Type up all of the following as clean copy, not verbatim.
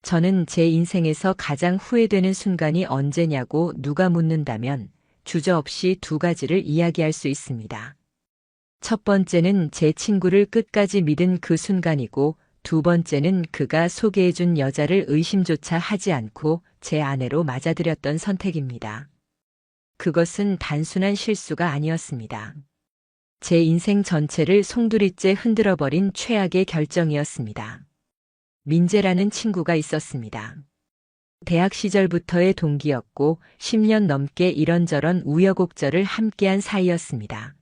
저는 제 인생에서 가장 후회되는 순간이 언제냐고 누가 묻는다면 주저없이 두 가지를 이야기할 수 있습니다. 첫 번째는 제 친구를 끝까지 믿은 그 순간이고, 두 번째는 그가 소개해준 여자를 의심조차 하지 않고 제 아내로 맞아들였던 선택입니다. 그것은 단순한 실수가 아니었습니다. 제 인생 전체를 송두리째 흔들어버린 최악의 결정이었습니다. 민재라는 친구가 있었습니다. 대학 시절부터의 동기였고 10년 넘게 이런저런 우여곡절을 함께한 사이였습니다.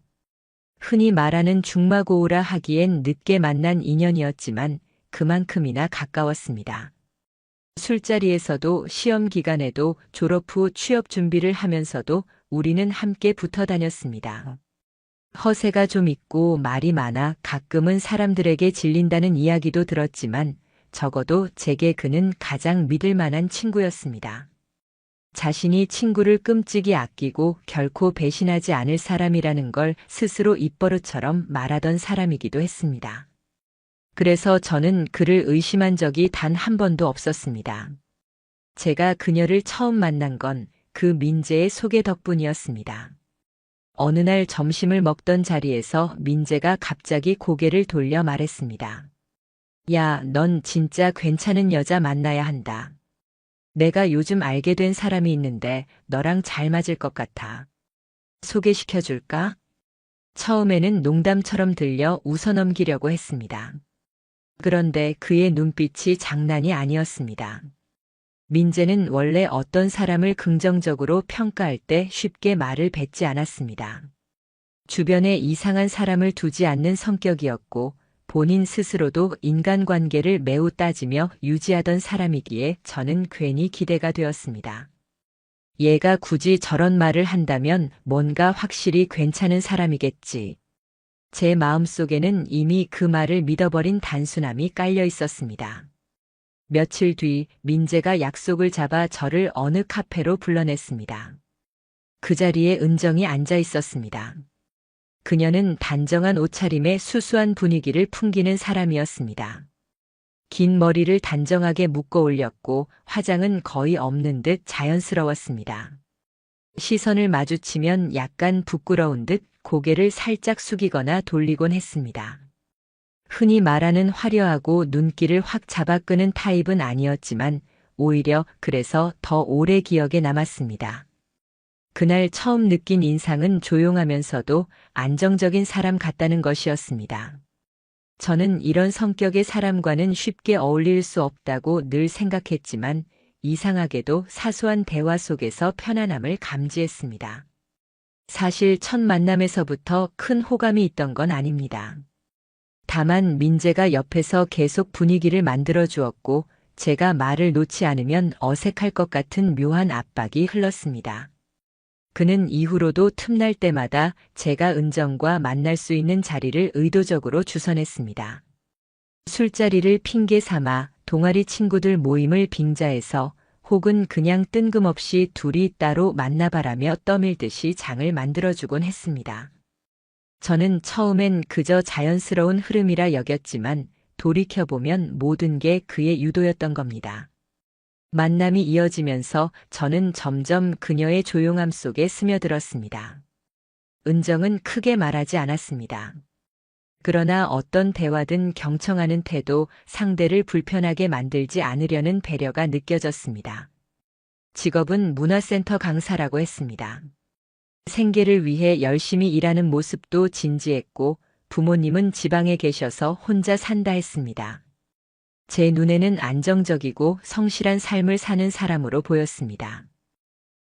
흔히 말하는 중마고우라 하기엔 늦게 만난 인연이었지만 그만큼이나 가까웠습니다. 술자리에서도 시험 기간에도 졸업 후 취업 준비를 하면서도 우리는 함께 붙어 다녔습니다. 허세가 좀 있고 말이 많아 가끔은 사람들에게 질린다는 이야기도 들었지만 적어도 제게 그는 가장 믿을 만한 친구였습니다. 자신이 친구를 끔찍이 아끼고 결코 배신하지 않을 사람이라는 걸 스스로 입버릇처럼 말하던 사람이기도 했습니다. 그래서 저는 그를 의심한 적이 단 한 번도 없었습니다. 제가 그녀를 처음 만난 건 그 민재의 소개 덕분이었습니다. 어느 날 점심을 먹던 자리에서 민재가 갑자기 고개를 돌려 말했습니다. 야, 넌 진짜 괜찮은 여자 만나야 한다. 내가 요즘 알게 된 사람이 있는데 너랑 잘 맞을 것 같아. 소개시켜 줄까? 처음에는 농담처럼 들려 웃어넘기려고 했습니다. 그런데 그의 눈빛이 장난이 아니었습니다. 민재는 원래 어떤 사람을 긍정적으로 평가할 때 쉽게 말을 뱉지 않았습니다. 주변에 이상한 사람을 두지 않는 성격이었고 본인 스스로도 인간관계를 매우 따지며 유지하던 사람이기에 저는 괜히 기대가 되었습니다. 얘가 굳이 저런 말을 한다면 뭔가 확실히 괜찮은 사람이겠지. 제 마음속에는 이미 그 말을 믿어버린 단순함이 깔려 있었습니다. 며칠 뒤 민재가 약속을 잡아 저를 어느 카페로 불러냈습니다. 그 자리에 은정이 앉아 있었습니다. 그녀는 단정한 옷차림에 수수한 분위기를 풍기는 사람이었습니다. 긴 머리를 단정하게 묶어 올렸고 화장은 거의 없는 듯 자연스러웠습니다. 시선을 마주치면 약간 부끄러운 듯 고개를 살짝 숙이거나 돌리곤 했습니다. 흔히 말하는 화려하고 눈길을 확 잡아끄는 타입은 아니었지만 오히려 그래서 더 오래 기억에 남았습니다. 그날 처음 느낀 인상은 조용하면서도 안정적인 사람 같다는 것이었습니다. 저는 이런 성격의 사람과는 쉽게 어울릴 수 없다고 늘 생각했지만 이상하게도 사소한 대화 속에서 편안함을 감지했습니다. 사실 첫 만남에서부터 큰 호감이 있던 건 아닙니다. 다만 민재가 옆에서 계속 분위기를 만들어 주었고 제가 말을 놓지 않으면 어색할 것 같은 묘한 압박이 흘렀습니다. 그는 이후로도 틈날 때마다 제가 은정과 만날 수 있는 자리를 의도적으로 주선했습니다. 술자리를 핑계 삼아 동아리 친구들 모임을 빙자해서 혹은 그냥 뜬금없이 둘이 따로 만나봐라며 떠밀듯이 장을 만들어주곤 했습니다. 저는 처음엔 그저 자연스러운 흐름이라 여겼지만 돌이켜보면 모든 게 그의 유도였던 겁니다. 만남이 이어지면서 저는 점점 그녀의 조용함 속에 스며들었습니다. 은정은 크게 말하지 않았습니다. 그러나 어떤 대화든 경청하는 태도, 상대를 불편하게 만들지 않으려는 배려가 느껴졌습니다. 직업은 문화센터 강사라고 했습니다. 생계를 위해 열심히 일하는 모습도 진지했고 부모님은 지방에 계셔서 혼자 산다 했습니다. 제 눈에는 안정적이고 성실한 삶을 사는 사람으로 보였습니다.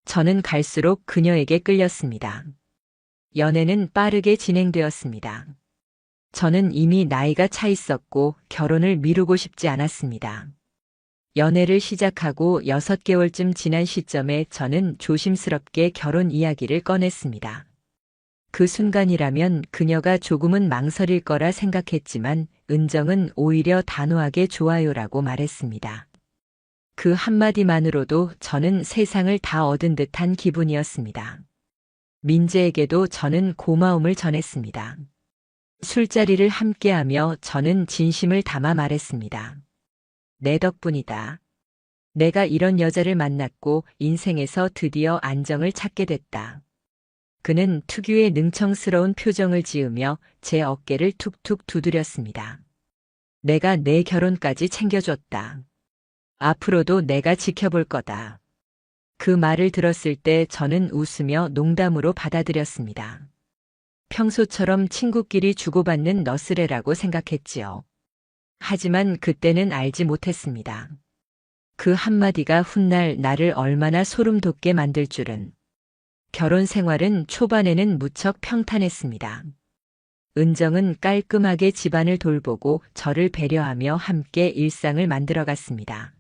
저는 갈수록 그녀에게 끌렸습니다. 연애는 빠르게 진행되었습니다. 저는 이미 나이가 차 있었고 결혼을 미루고 싶지 않았습니다. 연애를 시작하고 6개월쯤 지난 시점에 저는 조심스럽게 결혼 이야기를 꺼냈습니다. 그 순간이라면 그녀가 조금은 망설일 거라 생각했지만 은정은 오히려 단호하게 좋아요라고 말했습니다. 그 한마디만으로도 저는 세상을 다 얻은 듯한 기분이었습니다. 민재에게도 저는 고마움을 전했습니다. 술자리를 함께하며 저는 진심을 담아 말했습니다. 내 덕분이다. 내가 이런 여자를 만났고 인생에서 드디어 안정을 찾게 됐다. 그는 특유의 능청스러운 표정을 지으며 제 어깨를 툭툭 두드렸습니다. 내가 내 결혼까지 챙겨줬다. 앞으로도 내가 지켜볼 거다. 그 말을 들었을 때 저는 웃으며 농담으로 받아들였습니다. 평소처럼 친구끼리 주고받는 너스레라고 생각했지요. 하지만 그때는 알지 못했습니다. 그 한마디가 훗날 나를 얼마나 소름 돋게 만들 줄은. 결혼 생활은 초반에는 무척 평탄했습니다. 은정은 깔끔하게 집안을 돌보고 저를 배려하며 함께 일상을 만들어갔습니다.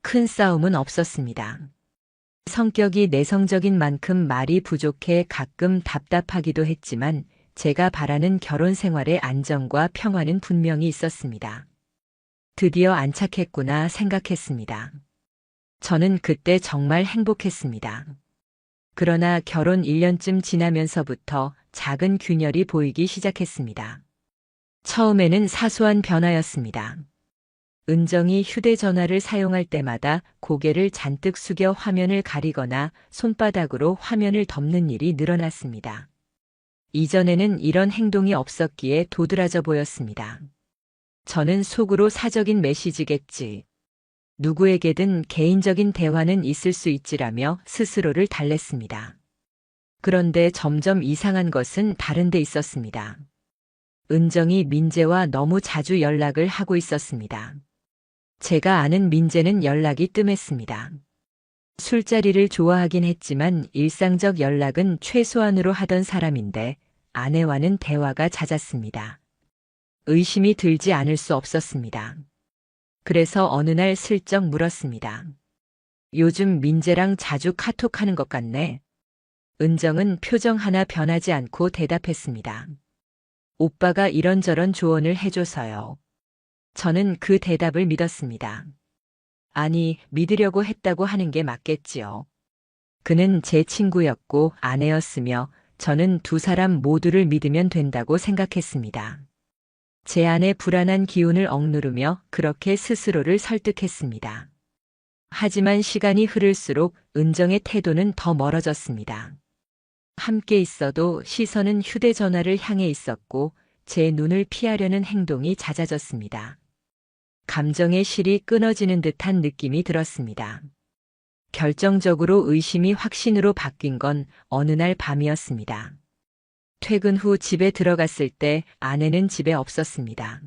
큰 싸움은 없었습니다. 성격이 내성적인 만큼 말이 부족해 가끔 답답하기도 했지만 제가 바라는 결혼 생활의 안정과 평화는 분명히 있었습니다. 드디어 안착했구나 생각했습니다. 저는 그때 정말 행복했습니다. 그러나 결혼 1년쯤 지나면서부터 작은 균열이 보이기 시작했습니다. 처음에는 사소한 변화였습니다. 은정이 휴대전화를 사용할 때마다 고개를 잔뜩 숙여 화면을 가리거나 손바닥으로 화면을 덮는 일이 늘어났습니다. 이전에는 이런 행동이 없었기에 도드라져 보였습니다. 저는 속으로 사적인 메시지겠지. 누구에게든 개인적인 대화는 있을 수 있지라며 스스로를 달랬습니다. 그런데 점점 이상한 것은 다른 데 있었습니다. 은정이 민재와 너무 자주 연락을 하고 있었습니다. 제가 아는 민재는 연락이 뜸했습니다. 술자리를 좋아하긴 했지만 일상적 연락은 최소한으로 하던 사람인데 아내와는 대화가 잦았습니다. 의심이 들지 않을 수 없었습니다. 그래서 어느 날 슬쩍 물었습니다. 요즘 민재랑 자주 카톡하는 것 같네. 은정은 표정 하나 변하지 않고 대답했습니다. 오빠가 이런저런 조언을 해줘서요. 저는 그 대답을 믿었습니다. 아니, 믿으려고 했다고 하는 게 맞겠지요. 그는 제 친구였고 아내였으며 저는 두 사람 모두를 믿으면 된다고 생각했습니다. 제 안의 불안한 기운을 억누르며 그렇게 스스로를 설득했습니다. 하지만 시간이 흐를수록 은정의 태도는 더 멀어졌습니다. 함께 있어도 시선은 휴대전화를 향해 있었고 제 눈을 피하려는 행동이 잦아졌습니다. 감정의 실이 끊어지는 듯한 느낌이 들었습니다. 결정적으로 의심이 확신으로 바뀐 건 어느 날 밤이었습니다. 퇴근 후 집에 들어갔을 때 아내는 집에 없었습니다.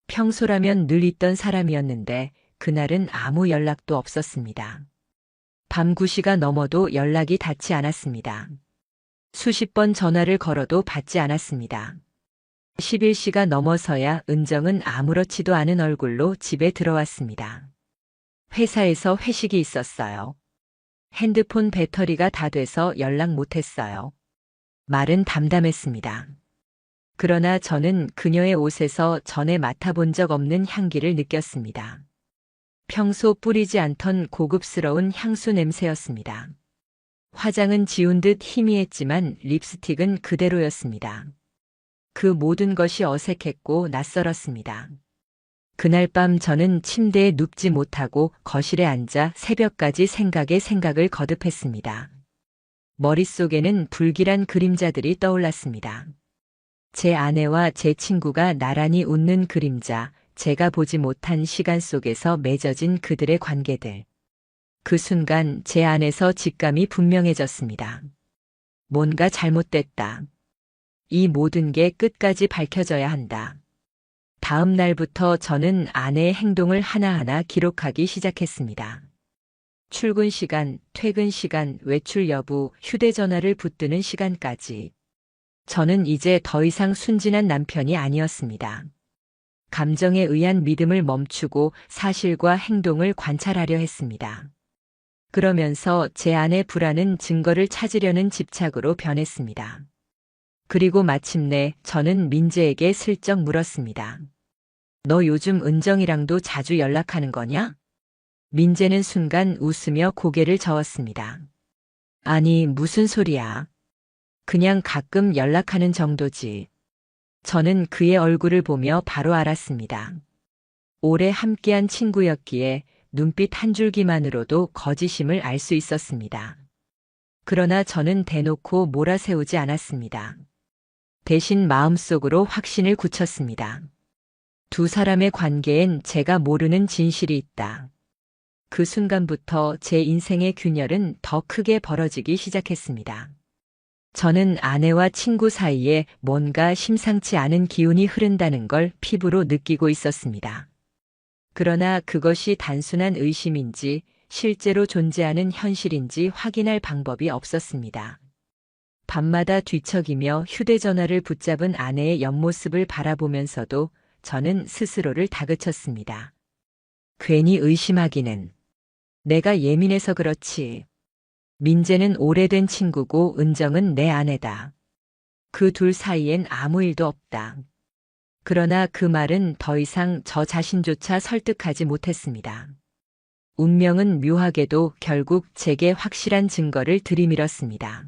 평소라면 늘 있던 사람이었는데 그날은 아무 연락도 없었습니다. 밤 9시가 넘어도 연락이 닿지 않았습니다. 수십 번 전화를 걸어도 받지 않았습니다. 11시가 넘어서야 은정은 아무렇지도 않은 얼굴로 집에 들어왔습니다. 회사에서 회식이 있었어요. 핸드폰 배터리가 다 돼서 연락 못했어요. 말은 담담했습니다. 그러나 저는 그녀의 옷에서 전에 맡아본 적 없는 향기를 느꼈습니다. 평소 뿌리지 않던 고급스러운 향수 냄새였습니다. 화장은 지운 듯 희미했지만 립스틱은 그대로였습니다. 그 모든 것이 어색했고 낯설었습니다. 그날 밤 저는 침대에 눕지 못하고 거실에 앉아 새벽까지 생각에 생각을 거듭했습니다. 머릿속에는 불길한 그림자들이 떠올랐습니다. 제 아내와 제 친구가 나란히 웃는 그림자, 제가 보지 못한 시간 속에서 맺어진 그들의 관계들. 그 순간 제 안에서 직감이 분명해졌습니다. 뭔가 잘못됐다. 이 모든 게 끝까지 밝혀져야 한다. 다음 날부터 저는 아내의 행동을 하나하나 기록하기 시작했습니다. 출근 시간, 퇴근 시간, 외출 여부, 휴대전화를 붙드는 시간까지. 저는 이제 더 이상 순진한 남편이 아니었습니다. 감정에 의한 믿음을 멈추고 사실과 행동을 관찰하려 했습니다. 그러면서 제 안의 불안은 증거를 찾으려는 집착으로 변했습니다. 그리고 마침내 저는 민재에게 슬쩍 물었습니다. 너 요즘 은정이랑도 자주 연락하는 거냐? 민재는 순간 웃으며 고개를 저었습니다. 아니, 무슨 소리야. 그냥 가끔 연락하는 정도지. 저는 그의 얼굴을 보며 바로 알았습니다. 오래 함께한 친구였기에 눈빛 한 줄기만으로도 거짓임을 알 수 있었습니다. 그러나 저는 대놓고 몰아세우지 않았습니다. 대신 마음속으로 확신을 굳혔습니다. 두 사람의 관계엔 제가 모르는 진실이 있다. 그 순간부터 제 인생의 균열은 더 크게 벌어지기 시작했습니다. 저는 아내와 친구 사이에 뭔가 심상치 않은 기운이 흐른다는 걸 피부로 느끼고 있었습니다. 그러나 그것이 단순한 의심인지 실제로 존재하는 현실인지 확인할 방법이 없었습니다. 밤마다 뒤척이며 휴대전화를 붙잡은 아내의 옆모습을 바라보면서도 저는 스스로를 다그쳤습니다. 괜히 의심하기는. 내가 예민해서 그렇지. 민재는 오래된 친구고 은정은 내 아내다. 그 둘 사이엔 아무 일도 없다. 그러나 그 말은 더 이상 저 자신조차 설득하지 못했습니다. 운명은 묘하게도 결국 제게 확실한 증거를 들이밀었습니다.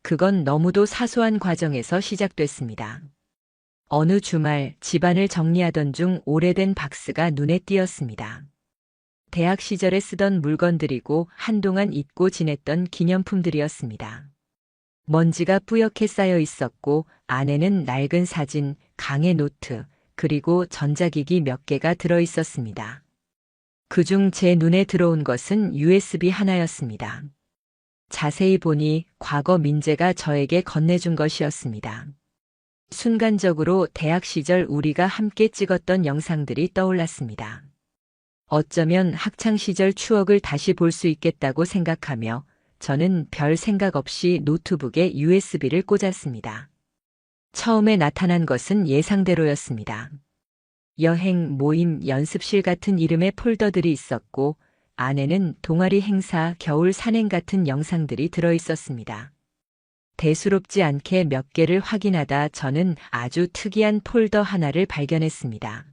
그건 너무도 사소한 과정에서 시작됐습니다. 어느 주말 집안을 정리하던 중 오래된 박스가 눈에 띄었습니다. 대학 시절에 쓰던 물건들이고 한동안 잊고 지냈던 기념품들이었습니다. 먼지가 뿌옇게 쌓여 있었고 안에는 낡은 사진, 강의 노트, 그리고 전자기기 몇 개가 들어 있었습니다. 그중 제 눈에 들어온 것은 USB 하나였습니다. 자세히 보니 과거 민재가 저에게 건네준 것이었습니다. 순간적으로 대학 시절 우리가 함께 찍었던 영상들이 떠올랐습니다. 어쩌면 학창시절 추억을 다시 볼 수 있겠다고 생각하며 저는 별 생각 없이 노트북에 USB를 꽂았습니다. 처음에 나타난 것은 예상대로였습니다. 여행, 모임, 연습실 같은 이름의 폴더들이 있었고 안에는 동아리 행사, 겨울 산행 같은 영상들이 들어 있었습니다. 대수롭지 않게 몇 개를 확인하다 저는 아주 특이한 폴더 하나를 발견했습니다.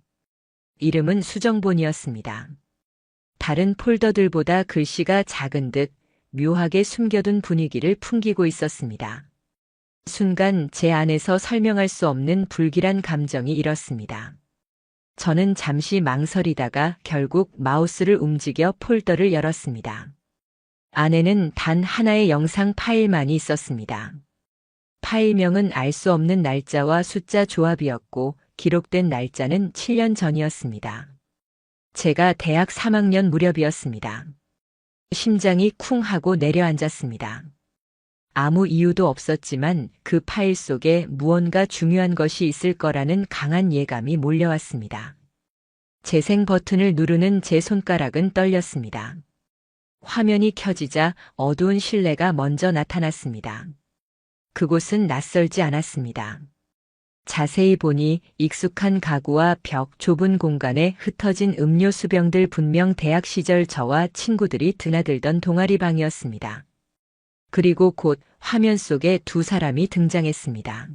이름은 수정본이었습니다. 다른 폴더들보다 글씨가 작은 듯 묘하게 숨겨둔 분위기를 풍기고 있었습니다. 순간 제 안에서 설명할 수 없는 불길한 감정이 일었습니다. 저는 잠시 망설이다가 결국 마우스를 움직여 폴더를 열었습니다. 안에는 단 하나의 영상 파일만이 있었습니다. 파일명은 알 수 없는 날짜와 숫자 조합이었고 기록된 날짜는 7년 전이었습니다. 제가 대학 3학년 무렵이었습니다. 심장이 쿵 하고 내려앉았습니다. 아무 이유도 없었지만 그 파일 속에 무언가 중요한 것이 있을 거라는 강한 예감이 몰려왔습니다. 재생 버튼을 누르는 제 손가락은 떨렸습니다. 화면이 켜지자 어두운 실내가 먼저 나타났습니다. 그곳은 낯설지 않았습니다. 자세히 보니 익숙한 가구와 벽, 좁은 공간에 흩어진 음료 수병들, 분명 대학 시절 저와 친구들이 드나들던 동아리방이었습니다. 그리고 곧 화면 속에 두 사람이 등장했습니다.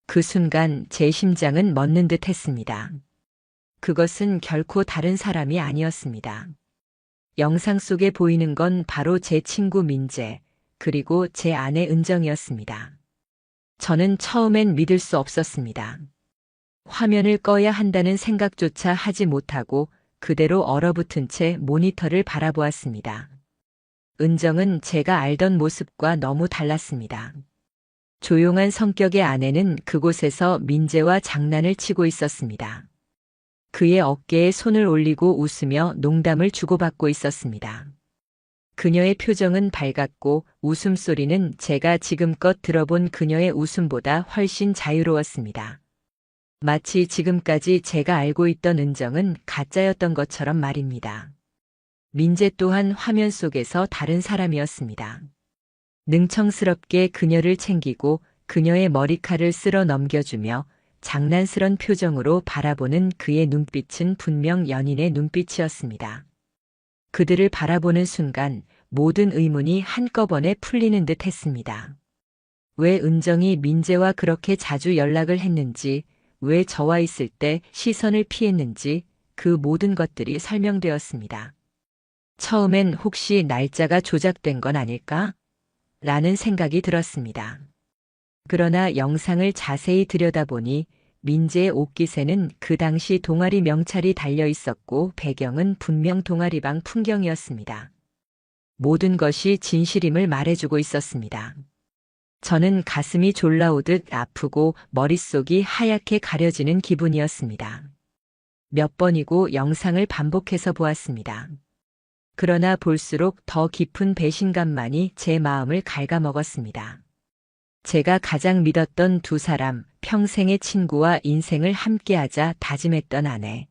그 순간 제 심장은 멎는 듯 했습니다. 그것은 결코 다른 사람이 아니었습니다. 영상 속에 보이는 건 바로 제 친구 민재, 그리고 제 아내 은정이었습니다. 저는 처음엔 믿을 수 없었습니다. 화면을 꺼야 한다는 생각조차 하지 못하고 그대로 얼어붙은 채 모니터를 바라보았습니다. 은정은 제가 알던 모습과 너무 달랐습니다. 조용한 성격의 아내는 그곳에서 민재와 장난을 치고 있었습니다. 그의 어깨에 손을 올리고 웃으며 농담을 주고받고 있었습니다. 그녀의 표정은 밝았고 웃음소리는 제가 지금껏 들어본 그녀의 웃음보다 훨씬 자유로웠습니다. 마치 지금까지 제가 알고 있던 은정은 가짜였던 것처럼 말입니다. 민재 또한 화면 속에서 다른 사람이었습니다. 능청스럽게 그녀를 챙기고 그녀의 머리칼을 쓸어 넘겨주며 장난스런 표정으로 바라보는 그의 눈빛은 분명 연인의 눈빛이었습니다. 그들을 바라보는 순간 모든 의문이 한꺼번에 풀리는 듯 했습니다. 왜 은정이 민재와 그렇게 자주 연락을 했는지, 왜 저와 있을 때 시선을 피했는지 그 모든 것들이 설명되었습니다. 처음엔 혹시 날짜가 조작된 건 아닐까? 라는 생각이 들었습니다. 그러나 영상을 자세히 들여다보니 민재의 옷깃에는 그 당시 동아리 명찰이 달려 있었고 배경은 분명 동아리방 풍경이었습니다. 모든 것이 진실임을 말해주고 있었습니다. 저는 가슴이 졸라오듯 아프고 머릿속이 하얗게 가려지는 기분이었습니다. 몇 번이고 영상을 반복해서 보았습니다. 그러나 볼수록 더 깊은 배신감만이 제 마음을 갉아먹었습니다. 제가 가장 믿었던 두 사람, 평생의 친구와 인생을 함께하자 다짐했던 아내.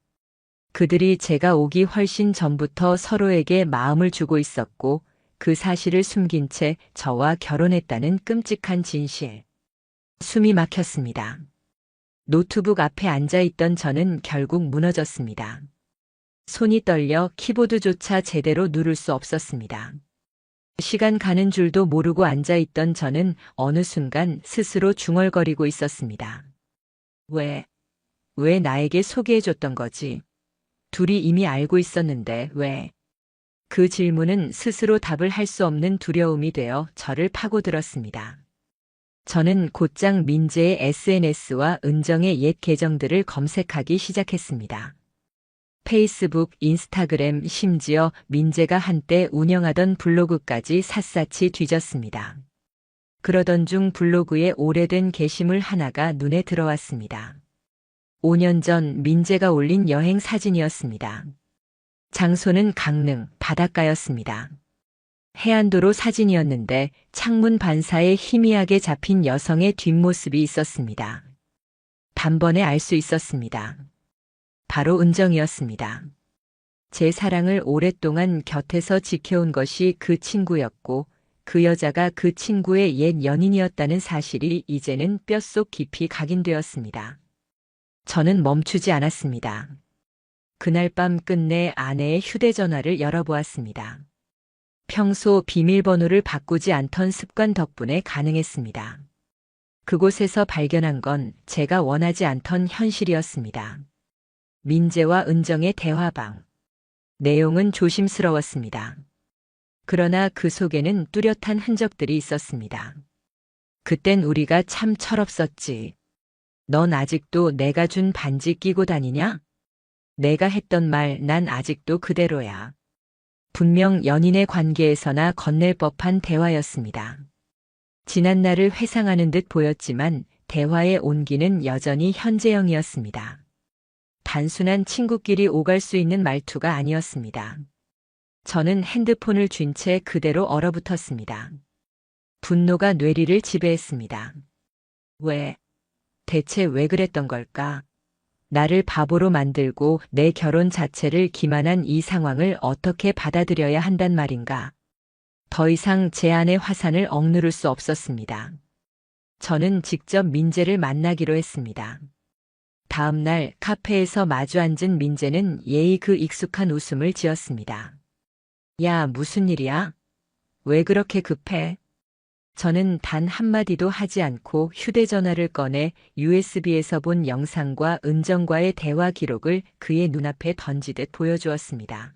그들이 제가 오기 훨씬 전부터 서로에게 마음을 주고 있었고 그 사실을 숨긴 채 저와 결혼했다는 끔찍한 진실. 숨이 막혔습니다. 노트북 앞에 앉아있던 저는 결국 무너졌습니다. 손이 떨려 키보드조차 제대로 누를 수 없었습니다. 시간 가는 줄도 모르고 앉아있던 저는 어느 순간 스스로 중얼거리고 있었습니다. 왜 나에게 소개해줬던 거지? 둘이 이미 알고 있었는데 왜? 그 질문은 스스로 답을 할 수 없는 두려움이 되어 저를 파고들었습니다. 저는 곧장 민재의 SNS와 은정의 옛 계정들을 검색하기 시작했습니다. 페이스북, 인스타그램, 심지어 민재가 한때 운영하던 블로그까지 샅샅이 뒤졌습니다. 그러던 중 블로그에 오래된 게시물 하나가 눈에 들어왔습니다. 5년 전 민재가 올린 여행 사진이었습니다. 장소는 강릉 바닷가였습니다. 해안도로 사진이었는데 창문 반사에 희미하게 잡힌 여성의 뒷모습이 있었습니다. 단번에 알 수 있었습니다. 바로 은정이었습니다. 제 사랑을 오랫동안 곁에서 지켜온 것이 그 친구였고 그 여자가 그 친구의 옛 연인이었다는 사실이 이제는 뼛속 깊이 각인되었습니다. 저는 멈추지 않았습니다. 그날 밤 끝내 아내의 휴대전화를 열어보았습니다. 평소 비밀번호를 바꾸지 않던 습관 덕분에 가능했습니다. 그곳에서 발견한 건 제가 원하지 않던 현실이었습니다. 민재와 은정의 대화방. 내용은 조심스러웠습니다. 그러나 그 속에는 뚜렷한 흔적들이 있었습니다. 그땐 우리가 참 철없었지. 넌 아직도 내가 준 반지 끼고 다니냐? 내가 했던 말 난 아직도 그대로야. 분명 연인의 관계에서나 건넬 법한 대화였습니다. 지난 날을 회상하는 듯 보였지만 대화의 온기는 여전히 현재형이었습니다. 단순한 친구끼리 오갈 수 있는 말투가 아니었습니다. 저는 핸드폰을 쥔 채 그대로 얼어붙었습니다. 분노가 뇌리를 지배했습니다. 대체 왜 그랬던 걸까? 나를 바보로 만들고 내 결혼 자체를 기만한 이 상황을 어떻게 받아들여야 한단 말인가? 더 이상 제 안의 화산을 억누를 수 없었습니다. 저는 직접 민재를 만나기로 했습니다. 다음 날 카페에서 마주 앉은 민재는 예의 그 익숙한 웃음을 지었습니다. 야, 무슨 일이야? 왜 그렇게 급해? 저는 단 한마디도 하지 않고 휴대전화를 꺼내 USB에서 본 영상과 은정과의 대화 기록을 그의 눈앞에 던지듯 보여주었습니다.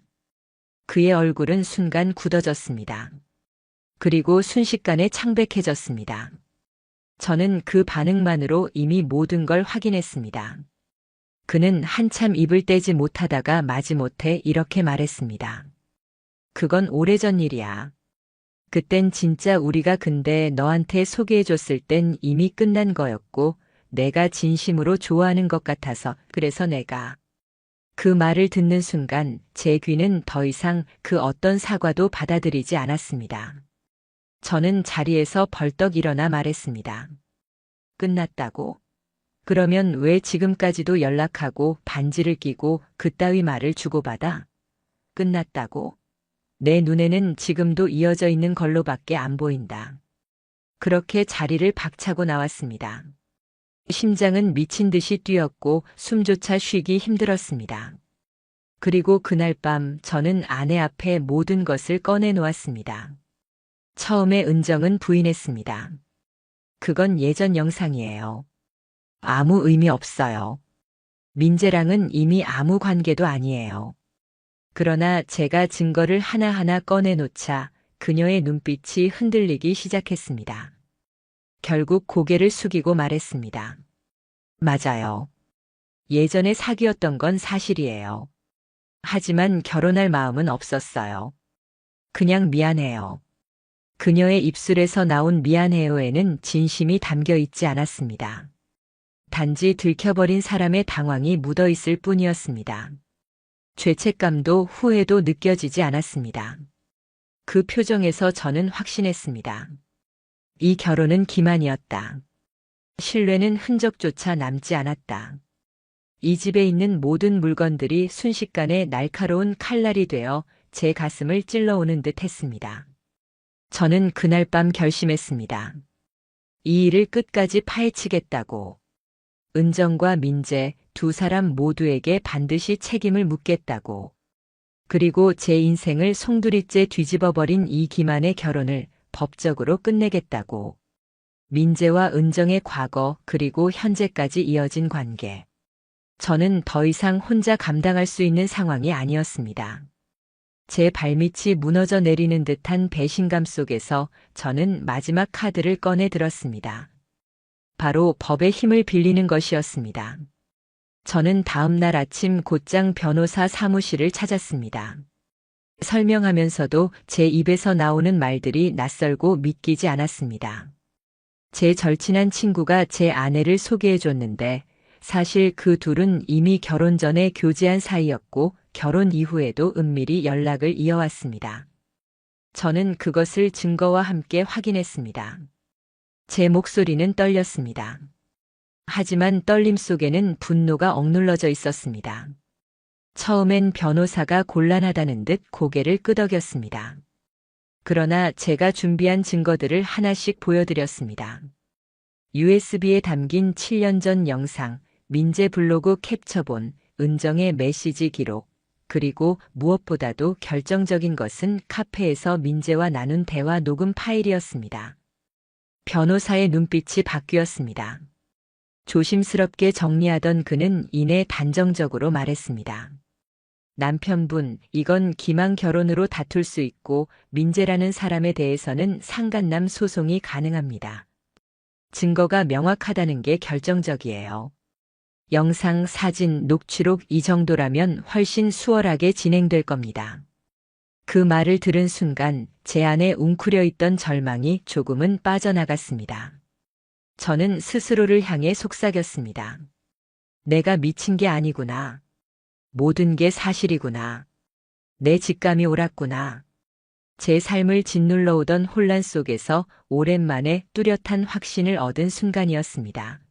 그의 얼굴은 순간 굳어졌습니다. 그리고 순식간에 창백해졌습니다. 저는 그 반응만으로 이미 모든 걸 확인했습니다. 그는 한참 입을 떼지 못하다가 마지못해 이렇게 말했습니다. 그건 오래전 일이야. 그땐 진짜 우리가 근데 너한테 소개해줬을 땐 이미 끝난 거였고 내가 진심으로 좋아하는 것 같아서 그래서 내가 그 말을 듣는 순간 제 귀는 더 이상 그 어떤 사과도 받아들이지 않았습니다. 저는 자리에서 벌떡 일어나 말했습니다. 끝났다고? 그러면 왜 지금까지도 연락하고 반지를 끼고 그따위 말을 주고받아? 끝났다고? 내 눈에는 지금도 이어져 있는 걸로밖에 안 보인다. 그렇게 자리를 박차고 나왔습니다. 심장은 미친 듯이 뛰었고 숨조차 쉬기 힘들었습니다. 그리고 그날 밤 저는 아내 앞에 모든 것을 꺼내놓았습니다. 처음에 은정은 부인했습니다. 그건 예전 영상이에요. 아무 의미 없어요. 민재랑은 이미 아무 관계도 아니에요. 그러나 제가 증거를 하나하나 꺼내놓자 그녀의 눈빛이 흔들리기 시작했습니다. 결국 고개를 숙이고 말했습니다. 맞아요. 예전에 사귀었던 건 사실이에요. 하지만 결혼할 마음은 없었어요. 그냥 미안해요. 그녀의 입술에서 나온 미안해요에는 진심이 담겨 있지 않았습니다. 단지 들켜버린 사람의 당황이 묻어 있을 뿐이었습니다. 죄책감도 후회도 느껴지지 않았습니다. 그 표정에서 저는 확신했습니다. 이 결혼은 기만이었다. 신뢰는 흔적조차 남지 않았다. 이 집에 있는 모든 물건들이 순식간에 날카로운 칼날이 되어 제 가슴을 찔러오는 듯 했습니다. 저는 그날 밤 결심했습니다. 이 일을 끝까지 파헤치겠다고. 은정과 민재 두 사람 모두에게 반드시 책임을 묻겠다고. 그리고 제 인생을 송두리째 뒤집어버린 이 기만의 결혼을 법적으로 끝내겠다고. 민재와 은정의 과거 그리고 현재까지 이어진 관계. 저는 더 이상 혼자 감당할 수 있는 상황이 아니었습니다. 제 발밑이 무너져 내리는 듯한 배신감 속에서 저는 마지막 카드를 꺼내 들었습니다. 바로 법의 힘을 빌리는 것이었습니다. 저는 다음 날 아침 곧장 변호사 사무실을 찾았습니다. 설명하면서도 제 입에서 나오는 말들이 낯설고 믿기지 않았습니다. 제 절친한 친구가 제 아내를 소개해 줬는데 사실 그 둘은 이미 결혼 전에 교제한 사이였고 결혼 이후에도 은밀히 연락을 이어왔습니다. 저는 그것을 증거와 함께 확인했습니다. 제 목소리는 떨렸습니다. 하지만 떨림 속에는 분노가 억눌러져 있었습니다. 처음엔 변호사가 곤란하다는 듯 고개를 끄덕였습니다. 그러나 제가 준비한 증거들을 하나씩 보여드렸습니다. USB에 담긴 7년 전 영상, 민재 블로그 캡처본, 은정의 메시지 기록, 그리고 무엇보다도 결정적인 것은 카페에서 민재와 나눈 대화 녹음 파일이었습니다. 변호사의 눈빛이 바뀌었습니다. 조심스럽게 정리하던 그는 이내 단정적으로 말했습니다. 남편분, 이건 기망 결혼으로 다툴 수 있고 민재라는 사람에 대해서는 상간남 소송이 가능합니다. 증거가 명확하다는 게 결정적이에요. 영상, 사진, 녹취록 이 정도라면 훨씬 수월하게 진행될 겁니다. 그 말을 들은 순간 제 안에 웅크려 있던 절망이 조금은 빠져나갔습니다. 저는 스스로를 향해 속삭였습니다. 내가 미친 게 아니구나. 모든 게 사실이구나. 내 직감이 옳았구나. 제 삶을 짓눌러 오던 혼란 속에서 오랜만에 뚜렷한 확신을 얻은 순간이었습니다.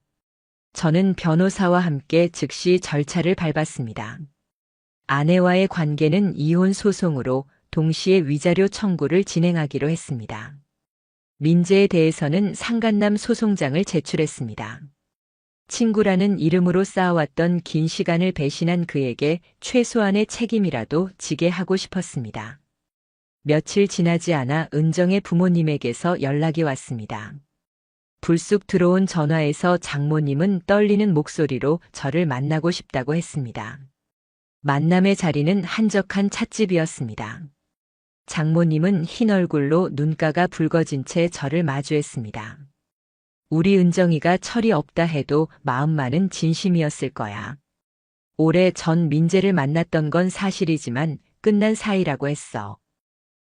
저는 변호사와 함께 즉시 절차를 밟았습니다. 아내와의 관계는 이혼 소송으로 동시에 위자료 청구를 진행하기로 했습니다. 민재에 대해서는 상간남 소송장을 제출했습니다. 친구라는 이름으로 쌓아왔던 긴 시간을 배신한 그에게 최소한의 책임이라도 지게 하고 싶었습니다. 며칠 지나지 않아 은정의 부모님에게서 연락이 왔습니다. 불쑥 들어온 전화에서 장모님은 떨리는 목소리로 저를 만나고 싶다고 했습니다. 만남의 자리는 한적한 찻집이었습니다. 장모님은 흰 얼굴로 눈가가 붉어진 채 저를 마주했습니다. 우리 은정이가 철이 없다 해도 마음만은 진심이었을 거야. 오래 전 민재를 만났던 건 사실이지만 끝난 사이라고 했어.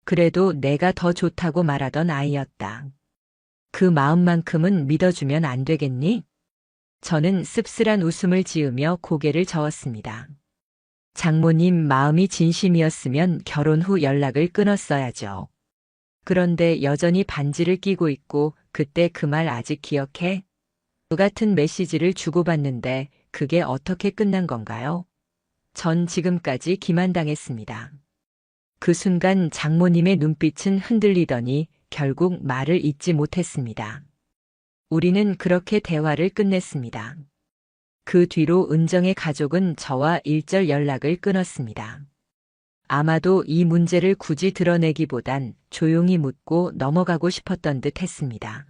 그래도 내가 더 좋다고 말하던 아이였다. 그 마음만큼은 믿어주면 안 되겠니? 저는 씁쓸한 웃음을 지으며 고개를 저었습니다. 장모님 마음이 진심이었으면 결혼 후 연락을 끊었어야죠. 그런데 여전히 반지를 끼고 있고 그때 그 말 아직 기억해? 그 같은 메시지를 주고받는데 그게 어떻게 끝난 건가요? 전 지금까지 기만당했습니다. 그 순간 장모님의 눈빛은 흔들리더니 결국 말을 잇지 못했습니다. 우리는 그렇게 대화를 끝냈습니다. 그 뒤로 은정의 가족은 저와 일절 연락을 끊었습니다. 아마도 이 문제를 굳이 드러내기보단 조용히 묻고 넘어가고 싶었던 듯 했습니다.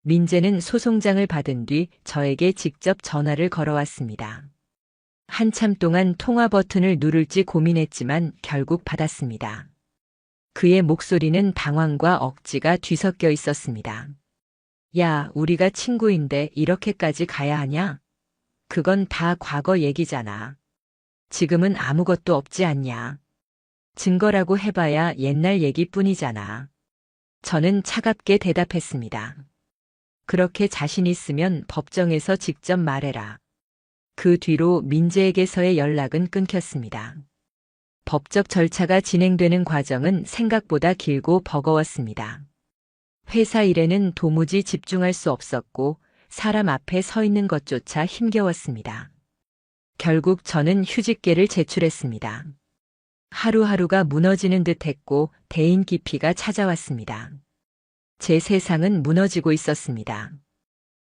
민재는 소송장을 받은 뒤 저에게 직접 전화를 걸어왔습니다. 한참 동안 통화 버튼을 누를지 고민했지만 결국 받았습니다. 그의 목소리는 당황과 억지가 뒤섞여 있었습니다. 야, 우리가 친구인데 이렇게까지 가야 하냐? 그건 다 과거 얘기잖아. 지금은 아무것도 없지 않냐. 증거라고 해봐야 옛날 얘기뿐이잖아. 저는 차갑게 대답했습니다. 그렇게 자신 있으면 법정에서 직접 말해라. 그 뒤로 민재에게서의 연락은 끊겼습니다. 법적 절차가 진행되는 과정은 생각보다 길고 버거웠습니다. 회사 일에는 도무지 집중할 수 없었고 사람 앞에 서 있는 것조차 힘겨웠습니다. 결국 저는 휴직계를 제출했습니다. 하루하루가 무너지는 듯 했고 대인 기피가 찾아왔습니다. 제 세상은 무너지고 있었습니다.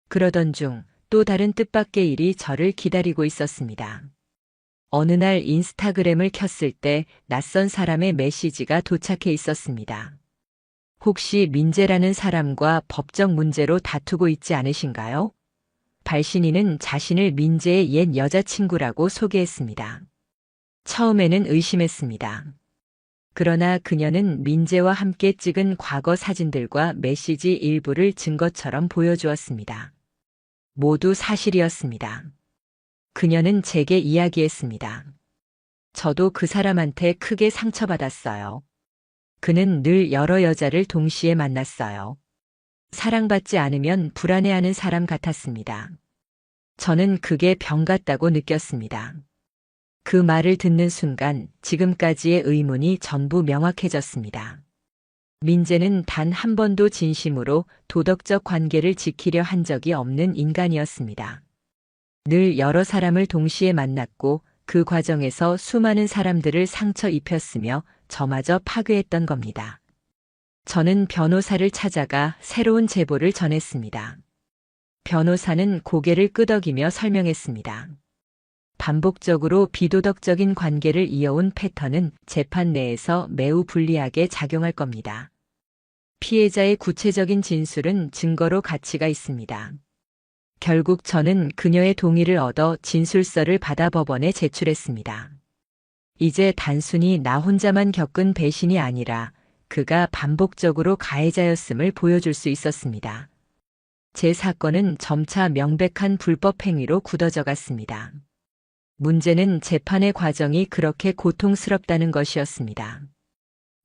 그러던 중 또 다른 뜻밖의 일이 저를 기다리고 있었습니다. 어느 날 인스타그램을 켰을 때 낯선 사람의 메시지가 도착해 있었습니다. 혹시 민재라는 사람과 법적 문제로 다투고 있지 않으신가요? 발신인은 자신을 민재의 옛 여자친구라고 소개했습니다. 처음에는 의심했습니다. 그러나 그녀는 민재와 함께 찍은 과거 사진들과 메시지 일부를 증거처럼 보여주었습니다. 모두 사실이었습니다. 그녀는 제게 이야기했습니다. 저도 그 사람한테 크게 상처받았어요. 그는 늘 여러 여자를 동시에 만났어요. 사랑받지 않으면 불안해하는 사람 같았습니다. 저는 그게 병 같다고 느꼈습니다. 그 말을 듣는 순간 지금까지의 의문이 전부 명확해졌습니다. 민재는 단 한 번도 진심으로 도덕적 관계를 지키려 한 적이 없는 인간이었습니다. 늘 여러 사람을 동시에 만났고 그 과정에서 수많은 사람들을 상처 입혔으며 저마저 파괴했던 겁니다. 저는 변호사를 찾아가 새로운 제보를 전했습니다. 변호사는 고개를 끄덕이며 설명했습니다. 반복적으로 비도덕적인 관계를 이어온 패턴은 재판 내에서 매우 불리하게 작용할 겁니다. 피해자의 구체적인 진술은 증거로 가치가 있습니다. 결국 저는 그녀의 동의를 얻어 진술서를 받아 법원에 제출했습니다. 이제 단순히 나 혼자만 겪은 배신이 아니라 그가 반복적으로 가해자였음을 보여줄 수 있었습니다. 제 사건은 점차 명백한 불법 행위로 굳어져 갔습니다. 문제는 재판의 과정이 그렇게 고통스럽다는 것이었습니다.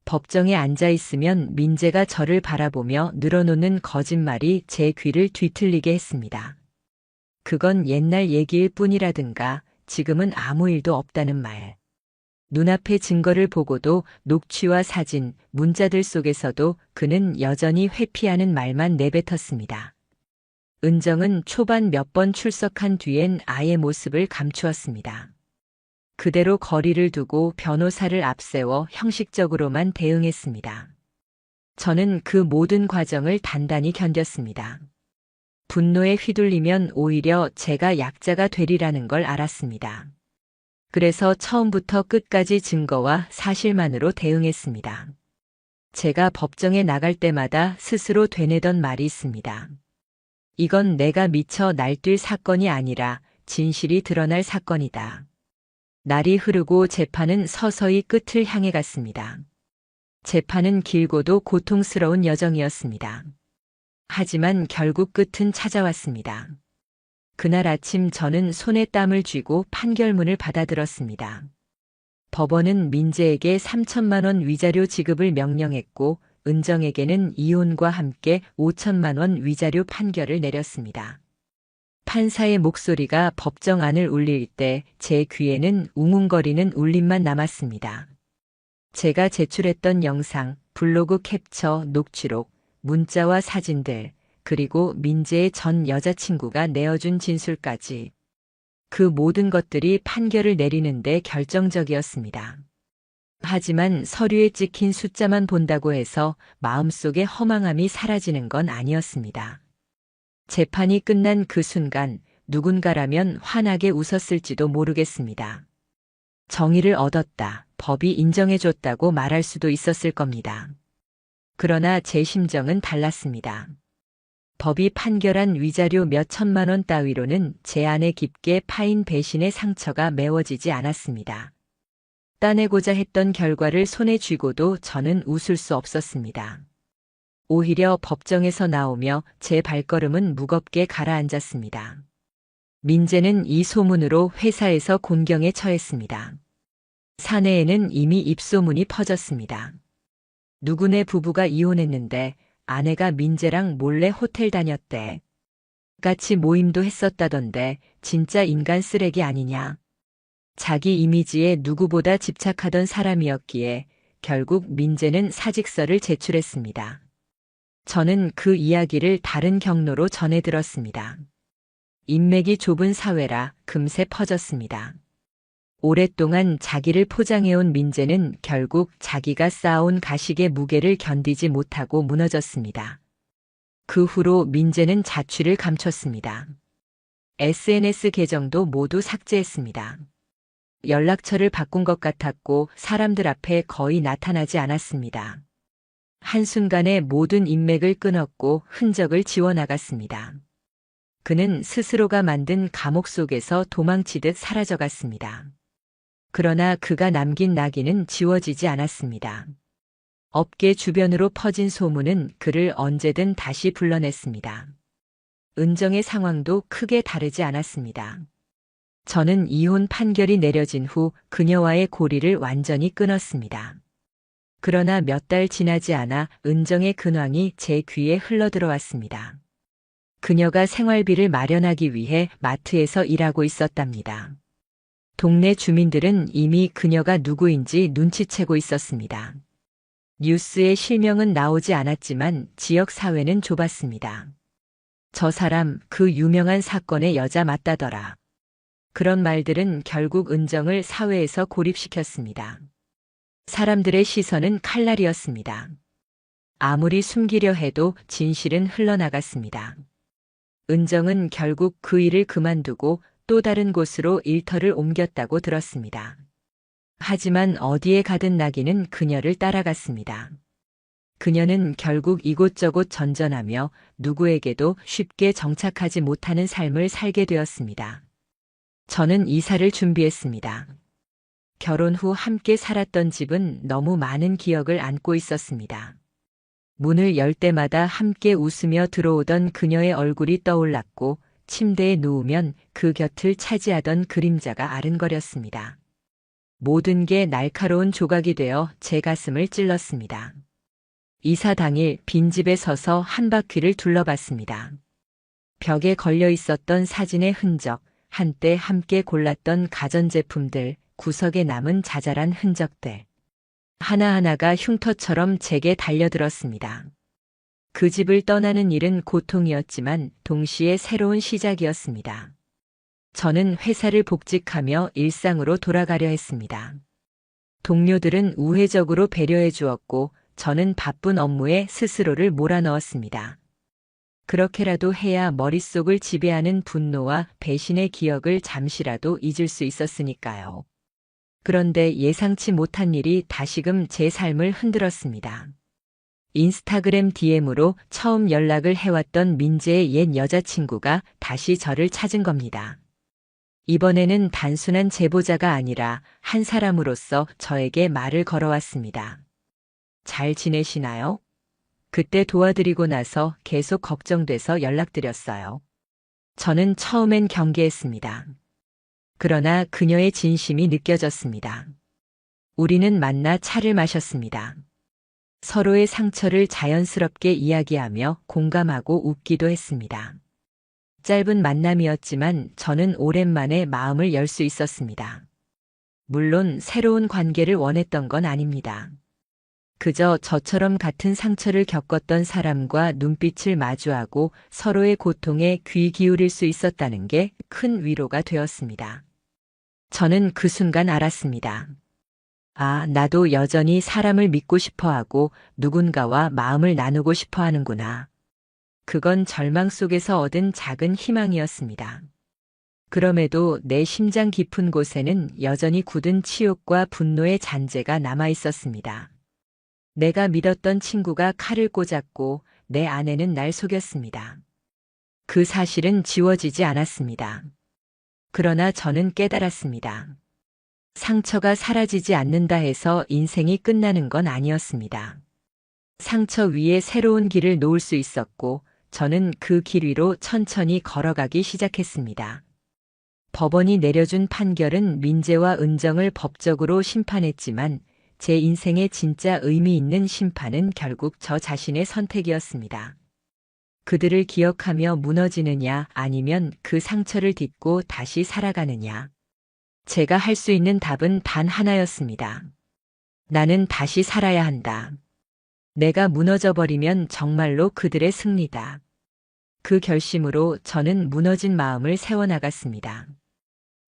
법정에 앉아 있으면 민재가 저를 바라보며 늘어놓는 거짓말이 제 귀를 뒤틀리게 했습니다. 그건 옛날 얘기일 뿐이라든가 지금은 아무 일도 없다는 말. 눈앞의 증거를 보고도 녹취와 사진, 문자들 속에서도 그는 여전히 회피하는 말만 내뱉었습니다. 은정은 초반 몇 번 출석한 뒤엔 아예 모습을 감추었습니다. 그대로 거리를 두고 변호사를 앞세워 형식적으로만 대응했습니다. 저는 그 모든 과정을 단단히 견뎠습니다. 분노에 휘둘리면 오히려 제가 약자가 되리라는 걸 알았습니다. 그래서 처음부터 끝까지 증거와 사실만으로 대응했습니다. 제가 법정에 나갈 때마다 스스로 되뇌던 말이 있습니다. 이건 내가 미쳐 날뛸 사건이 아니라 진실이 드러날 사건이다. 날이 흐르고 재판은 서서히 끝을 향해 갔습니다. 재판은 길고도 고통스러운 여정이었습니다. 하지만 결국 끝은 찾아왔습니다. 그날 아침 저는 손에 땀을 쥐고 판결문을 받아들었습니다. 법원은 민재에게 3천만 원 위자료 지급을 명령했고 은정에게는 이혼과 함께 5천만 원 위자료 판결을 내렸습니다. 판사의 목소리가 법정 안을 울릴 때 제 귀에는 웅웅거리는 울림만 남았습니다. 제가 제출했던 영상, 블로그 캡처, 녹취록, 문자와 사진들, 그리고 민재의 전 여자친구가 내어준 진술까지. 그 모든 것들이 판결을 내리는데 결정적이었습니다. 하지만 서류에 찍힌 숫자만 본다고 해서 마음속의 허망함이 사라지는 건 아니었습니다. 재판이 끝난 그 순간 누군가라면 환하게 웃었을지도 모르겠습니다. 정의를 얻었다, 법이 인정해줬다고 말할 수도 있었을 겁니다. 그러나 제 심정은 달랐습니다. 법이 판결한 위자료 몇 천만 원 따위로는 제 안에 깊게 파인 배신의 상처가 메워지지 않았습니다. 따내고자 했던 결과를 손에 쥐고도 저는 웃을 수 없었습니다. 오히려 법정에서 나오며 제 발걸음은 무겁게 가라앉았습니다. 민재는 이 소문으로 회사에서 곤경에 처했습니다. 사내에는 이미 입소문이 퍼졌습니다. 누구네 부부가 이혼했는데 아내가 민재랑 몰래 호텔 다녔대. 같이 모임도 했었다던데 진짜 인간 쓰레기 아니냐. 자기 이미지에 누구보다 집착하던 사람이었기에 결국 민재는 사직서를 제출했습니다. 저는 그 이야기를 다른 경로로 전해 들었습니다. 인맥이 좁은 사회라 금세 퍼졌습니다. 오랫동안 자기를 포장해온 민재는 결국 자기가 쌓아온 가식의 무게를 견디지 못하고 무너졌습니다. 그 후로 민재는 자취를 감췄습니다. SNS 계정도 모두 삭제했습니다. 연락처를 바꾼 것 같았고 사람들 앞에 거의 나타나지 않았습니다. 한순간에 모든 인맥을 끊었고 흔적을 지워나갔습니다. 그는 스스로가 만든 감옥 속에서 도망치듯 사라져갔습니다. 그러나 그가 남긴 낙인은 지워지지 않았습니다. 업계 주변으로 퍼진 소문은 그를 언제든 다시 불러냈습니다. 은정의 상황도 크게 다르지 않았습니다. 저는 이혼 판결이 내려진 후 그녀와의 고리를 완전히 끊었습니다. 그러나 몇 달 지나지 않아 은정의 근황이 제 귀에 흘러들어왔습니다. 그녀가 생활비를 마련하기 위해 마트에서 일하고 있었답니다. 동네 주민들은 이미 그녀가 누구인지 눈치채고 있었습니다. 뉴스에 실명은 나오지 않았지만 지역 사회는 좁았습니다. 저 사람 그 유명한 사건의 여자 맞다더라. 그런 말들은 결국 은정을 사회에서 고립시켰습니다. 사람들의 시선은 칼날이었습니다. 아무리 숨기려 해도 진실은 흘러나갔습니다. 은정은 결국 그 일을 그만두고 또 다른 곳으로 일터를 옮겼다고 들었습니다. 하지만 어디에 가든 낙인은 그녀를 따라갔습니다. 그녀는 결국 이곳저곳 전전하며 누구에게도 쉽게 정착하지 못하는 삶을 살게 되었습니다. 저는 이사를 준비했습니다. 결혼 후 함께 살았던 집은 너무 많은 기억을 안고 있었습니다. 문을 열 때마다 함께 웃으며 들어오던 그녀의 얼굴이 떠올랐고 침대에 누우면 그 곁을 차지하던 그림자가 아른거렸습니다. 모든 게 날카로운 조각이 되어 제 가슴을 찔렀습니다. 이사 당일 빈집에 서서 한 바퀴를 둘러봤습니다. 벽에 걸려 있었던 사진의 흔적, 한때 함께 골랐던 가전제품들, 구석에 남은 자잘한 흔적들. 하나하나가 흉터처럼 제게 달려들었습니다. 그 집을 떠나는 일은 고통이었지만 동시에 새로운 시작이었습니다. 저는 회사를 복직하며 일상으로 돌아가려 했습니다. 동료들은 우회적으로 배려해 주었고 저는 바쁜 업무에 스스로를 몰아넣었습니다. 그렇게라도 해야 머릿속을 지배하는 분노와 배신의 기억을 잠시라도 잊을 수 있었으니까요. 그런데 예상치 못한 일이 다시금 제 삶을 흔들었습니다. 인스타그램 DM으로 처음 연락을 해왔던 민재의 옛 여자친구가 다시 저를 찾은 겁니다. 이번에는 단순한 제보자가 아니라 한 사람으로서 저에게 말을 걸어왔습니다. 잘 지내시나요? 그때 도와드리고 나서 계속 걱정돼서 연락드렸어요. 저는 처음엔 경계했습니다. 그러나 그녀의 진심이 느껴졌습니다. 우리는 만나 차를 마셨습니다. 서로의 상처를 자연스럽게 이야기하며 공감하고 웃기도 했습니다. 짧은 만남이었지만 저는 오랜만에 마음을 열 수 있었습니다. 물론 새로운 관계를 원했던 건 아닙니다. 그저 저처럼 같은 상처를 겪었던 사람과 눈빛을 마주하고 서로의 고통에 귀 기울일 수 있었다는 게 큰 위로가 되었습니다. 저는 그 순간 알았습니다. 아, 나도 여전히 사람을 믿고 싶어 하고 누군가와 마음을 나누고 싶어 하는구나. 그건 절망 속에서 얻은 작은 희망이었습니다. 그럼에도 내 심장 깊은 곳에는 여전히 굳은 치욕과 분노의 잔재가 남아 있었습니다. 내가 믿었던 친구가 칼을 꽂았고 내 아내는 날 속였습니다. 그 사실은 지워지지 않았습니다. 그러나 저는 깨달았습니다. 상처가 사라지지 않는다 해서 인생이 끝나는 건 아니었습니다. 상처 위에 새로운 길을 놓을 수 있었고 저는 그 길 위로 천천히 걸어가기 시작했습니다. 법원이 내려준 판결은 민재와 은정을 법적으로 심판했지만 제 인생의 진짜 의미 있는 심판은 결국 저 자신의 선택이었습니다. 그들을 기억하며 무너지느냐 아니면 그 상처를 딛고 다시 살아가느냐. 제가 할 수 있는 답은 단 하나였습니다. 나는 다시 살아야 한다. 내가 무너져버리면 정말로 그들의 승리다. 그 결심으로 저는 무너진 마음을 세워나갔습니다.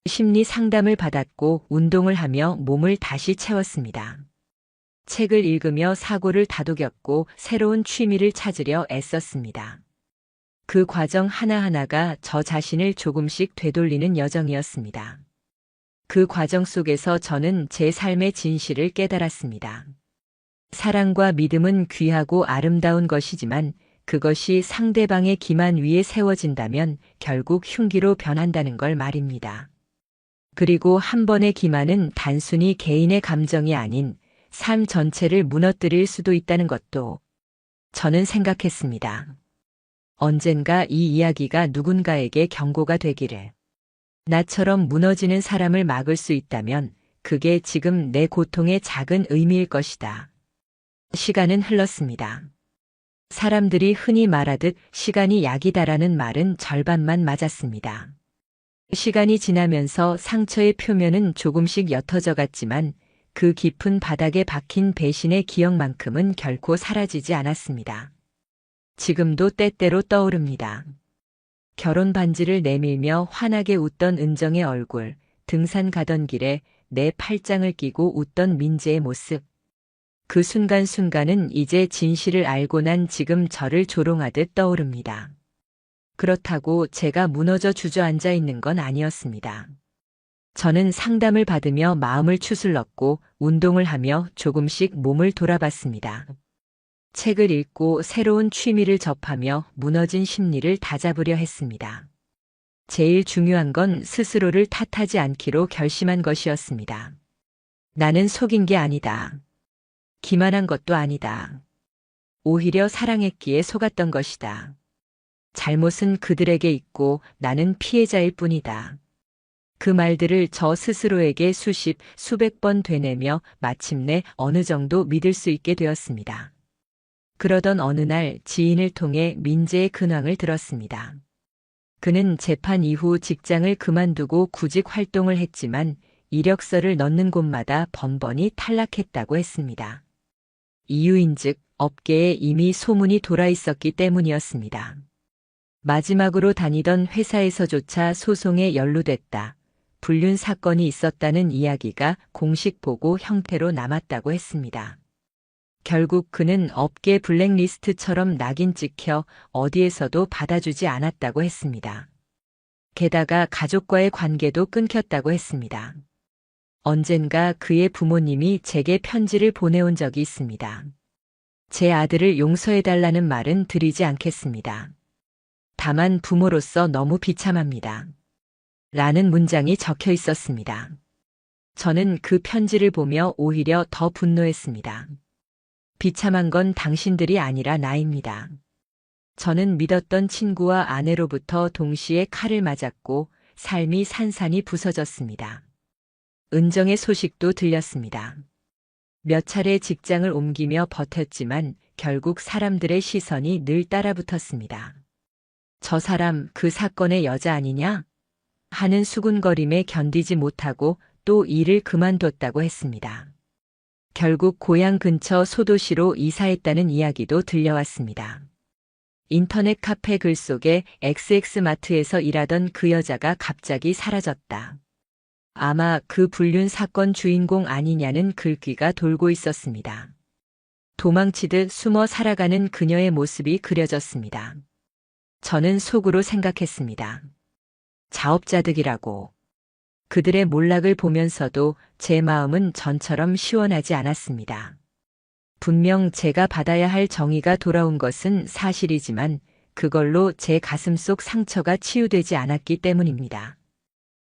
심리 상담을 받았고 운동을 하며 몸을 다시 채웠습니다. 책을 읽으며 사고를 다독였고 새로운 취미를 찾으려 애썼습니다. 그 과정 하나하나가 저 자신을 조금씩 되돌리는 여정이었습니다. 그 과정 속에서 저는 제 삶의 진실을 깨달았습니다. 사랑과 믿음은 귀하고 아름다운 것이지만 그것이 상대방의 기만 위에 세워진다면 결국 흉기로 변한다는 걸 말입니다. 그리고 한 번의 기만은 단순히 개인의 감정이 아닌 삶 전체를 무너뜨릴 수도 있다는 것도 저는 생각했습니다. 언젠가 이 이야기가 누군가에게 경고가 되기를. 나처럼 무너지는 사람을 막을 수 있다면 그게 지금 내 고통의 작은 의미일 것이다. 시간은 흘렀습니다. 사람들이 흔히 말하듯 시간이 약이다라는 말은 절반만 맞았습니다. 시간이 지나면서 상처의 표면은 조금씩 옅어져 갔지만 그 깊은 바닥에 박힌 배신의 기억만큼은 결코 사라지지 않았습니다. 지금도 때때로 떠오릅니다. 결혼 반지를 내밀며 환하게 웃던 은정의 얼굴, 등산 가던 길에 내 팔짱을 끼고 웃던 민재의 모습. 그 순간순간은 이제 진실을 알고 난 지금 저를 조롱하듯 떠오릅니다. 그렇다고 제가 무너져 주저앉아 있는 건 아니었습니다. 저는 상담을 받으며 마음을 추슬렀고 운동을 하며 조금씩 몸을 돌아봤습니다. 책을 읽고 새로운 취미를 접하며 무너진 심리를 다잡으려 했습니다. 제일 중요한 건 스스로를 탓하지 않기로 결심한 것이었습니다. 나는 속인 게 아니다. 기만한 것도 아니다. 오히려 사랑했기에 속았던 것이다. 잘못은 그들에게 있고 나는 피해자일 뿐이다. 그 말들을 저 스스로에게 수백 번 되뇌며 마침내 어느 정도 믿을 수 있게 되었습니다. 그러던 어느 날 지인을 통해 민재의 근황을 들었습니다. 그는 재판 이후 직장을 그만두고 구직 활동을 했지만 이력서를 넣는 곳마다 번번이 탈락했다고 했습니다. 이유인즉 업계에 이미 소문이 돌아 있었기 때문이었습니다. 마지막으로 다니던 회사에서조차 소송에 연루됐다. 불륜 사건이 있었다는 이야기가 공식 보고 형태로 남았다고 했습니다. 결국 그는 업계 블랙리스트처럼 낙인 찍혀 어디에서도 받아주지 않았다고 했습니다. 게다가 가족과의 관계도 끊겼다고 했습니다. 언젠가 그의 부모님이 제게 편지를 보내온 적이 있습니다. 제 아들을 용서해달라는 말은 드리지 않겠습니다. 다만 부모로서 너무 비참합니다. 라는 문장이 적혀 있었습니다. 저는 그 편지를 보며 오히려 더 분노했습니다. 비참한 건 당신들이 아니라 나입니다. 저는 믿었던 친구와 아내로부터 동시에 칼을 맞았고 삶이 산산이 부서졌습니다. 은정의 소식도 들렸습니다. 몇 차례 직장을 옮기며 버텼지만 결국 사람들의 시선이 늘 따라붙었습니다. 저 사람 그 사건의 여자 아니냐? 하는 수군거림에 견디지 못하고 또 일을 그만뒀다고 했습니다. 결국 고향 근처 소도시로 이사했다는 이야기도 들려왔습니다. 인터넷 카페 글 속에 XX마트에서 일하던 그 여자가 갑자기 사라졌다. 아마 그 불륜 사건 주인공 아니냐는 글귀가 돌고 있었습니다. 도망치듯 숨어 살아가는 그녀의 모습이 그려졌습니다. 저는 속으로 생각했습니다. 자업자득이라고. 그들의 몰락을 보면서도 제 마음은 전처럼 시원하지 않았습니다. 분명 제가 받아야 할 정의가 돌아온 것은 사실이지만 그걸로 제 가슴속 상처가 치유되지 않았기 때문입니다.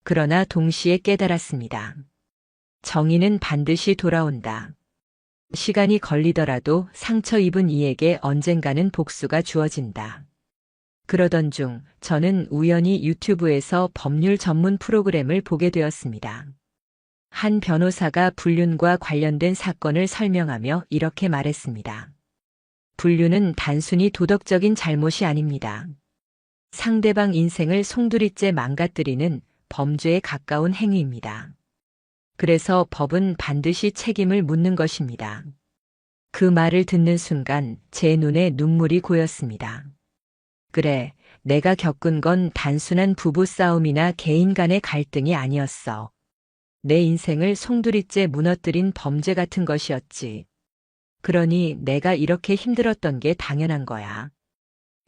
그러나 동시에 깨달았습니다. 정의는 반드시 돌아온다. 시간이 걸리더라도 상처 입은 이에게 언젠가는 복수가 주어진다. 그러던 중 저는 우연히 유튜브에서 법률 전문 프로그램을 보게 되었습니다. 한 변호사가 불륜과 관련된 사건을 설명하며 이렇게 말했습니다. 불륜은 단순히 도덕적인 잘못이 아닙니다. 상대방 인생을 송두리째 망가뜨리는 범죄에 가까운 행위입니다. 그래서 법은 반드시 책임을 묻는 것입니다. 그 말을 듣는 순간 제 눈에 눈물이 고였습니다. 그래, 내가 겪은 건 단순한 부부싸움이나 개인 간의 갈등이 아니었어. 내 인생을 송두리째 무너뜨린 범죄 같은 것이었지. 그러니 내가 이렇게 힘들었던 게 당연한 거야.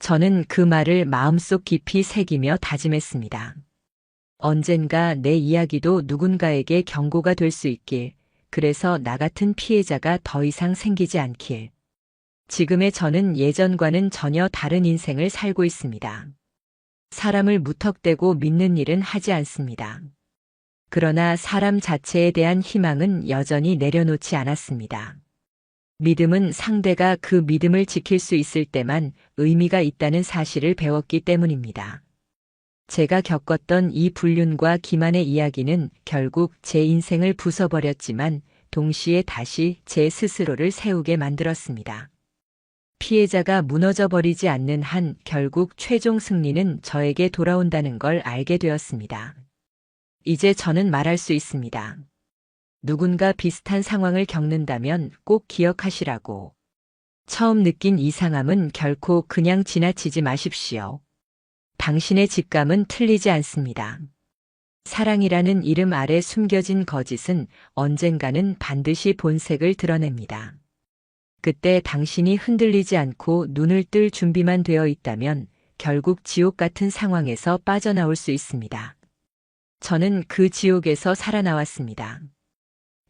저는 그 말을 마음속 깊이 새기며 다짐했습니다. 언젠가 내 이야기도 누군가에게 경고가 될 수 있길, 그래서 나 같은 피해자가 더 이상 생기지 않길. 지금의 저는 예전과는 전혀 다른 인생을 살고 있습니다. 사람을 무턱대고 믿는 일은 하지 않습니다. 그러나 사람 자체에 대한 희망은 여전히 내려놓지 않았습니다. 믿음은 상대가 그 믿음을 지킬 수 있을 때만 의미가 있다는 사실을 배웠기 때문입니다. 제가 겪었던 이 불륜과 기만의 이야기는 결국 제 인생을 부숴버렸지만 동시에 다시 제 스스로를 세우게 만들었습니다. 피해자가 무너져 버리지 않는 한 결국 최종 승리는 저에게 돌아온다는 걸 알게 되었습니다. 이제 저는 말할 수 있습니다. 누군가 비슷한 상황을 겪는다면 꼭 기억하시라고. 처음 느낀 이상함은 결코 그냥 지나치지 마십시오. 당신의 직감은 틀리지 않습니다. 사랑이라는 이름 아래 숨겨진 거짓은 언젠가는 반드시 본색을 드러냅니다. 그때 당신이 흔들리지 않고 눈을 뜰 준비만 되어 있다면 결국 지옥 같은 상황에서 빠져나올 수 있습니다. 저는 그 지옥에서 살아나왔습니다.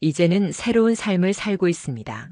이제는 새로운 삶을 살고 있습니다.